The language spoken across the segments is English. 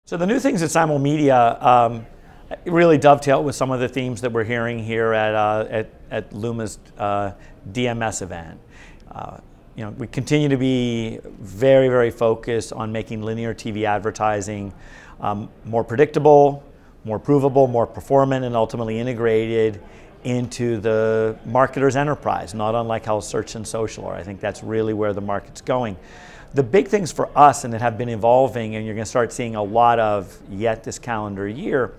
So the new things at Simulmedia really dovetail with some of the themes that we're hearing here at Luma's DMS event. We continue to be very, very focused on making linear TV advertising more predictable, more provable, more performant, and ultimately integrated into the marketer's enterprise, not unlike how search and social are. I think that's really where the market's going. The big things for us, and that have been evolving, and you're going to start seeing a lot of yet this calendar year,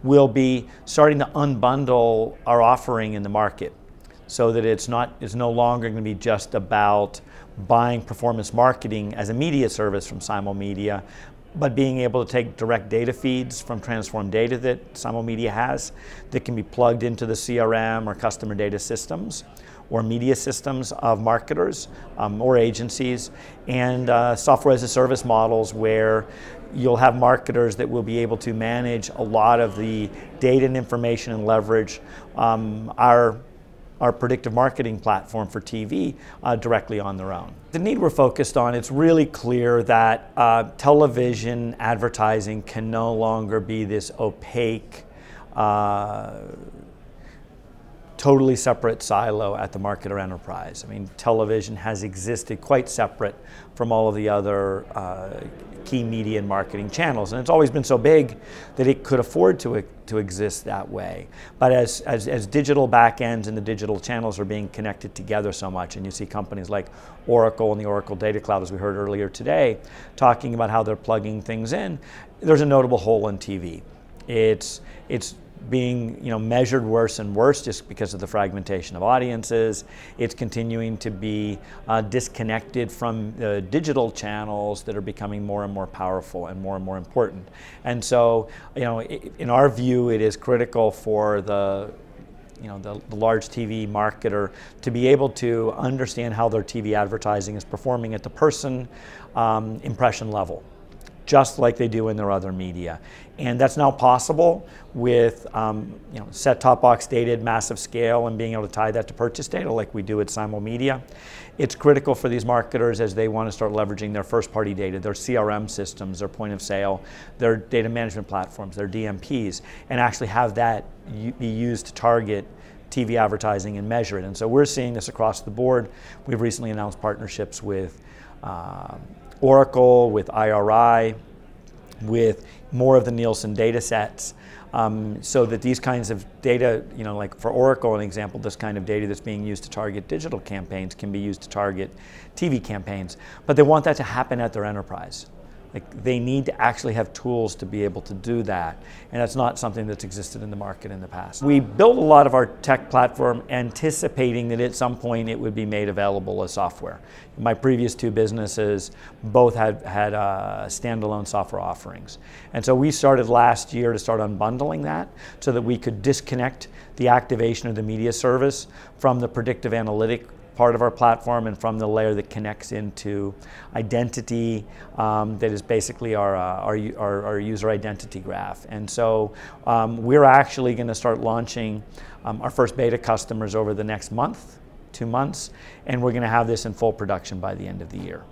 will be starting to unbundle our offering in the market, so that it's no longer going to be just about buying performance marketing as a media service from Simulmedia, but being able to take direct data feeds from transformed data that Simulmedia has that can be plugged into the CRM or customer data systems or media systems of marketers or agencies, and software as a service models where you'll have marketers that will be able to manage a lot of the data and information and leverage our predictive marketing platform for TV directly on their own. The need we're focused on, it's really clear that television advertising can no longer be this opaque, totally separate silo at the marketer enterprise. I mean, television has existed quite separate from all of the other key media and marketing channels, and it's always been so big that it could afford to exist that way. But as digital backends and the digital channels are being connected together so much, and you see companies like Oracle and the Oracle Data Cloud, as we heard earlier today, talking about how they're plugging things in, there's a notable hole in TV. It's being measured worse and worse just because of the fragmentation of audiences. It's continuing to be disconnected from the digital channels that are becoming more and more powerful and more important. And so, in our view, it is critical for the large TV marketer to be able to understand how their TV advertising is performing at the person impression level, just like they do in their other media. And that's now possible with set-top box data at massive scale and being able to tie that to purchase data like we do at Simulmedia. It's critical for these marketers as they want to start leveraging their first-party data, their CRM systems, their point of sale, their data management platforms, their DMPs, and actually have that be used to target TV advertising and measure it. And so we're seeing this across the board. We've recently announced partnerships with Oracle, with IRI, with more of the Nielsen data sets, so that these kinds of data, like for Oracle, an example, this kind of data that's being used to target digital campaigns can be used to target TV campaigns. But they want that to happen at their enterprise. Like, they need to actually have tools to be able to do that, and that's not something that's existed in the market in the past. We built a lot of our tech platform anticipating that at some point it would be made available as software. My previous two businesses both had standalone software offerings, and so we started last year to start unbundling that so that we could disconnect the activation of the media service from the predictive analytic part of our platform and from the layer that connects into identity, that is basically our user identity graph. And so we're actually going to start launching our first beta customers over the next month, 2 months, and we're going to have this in full production by the end of the year.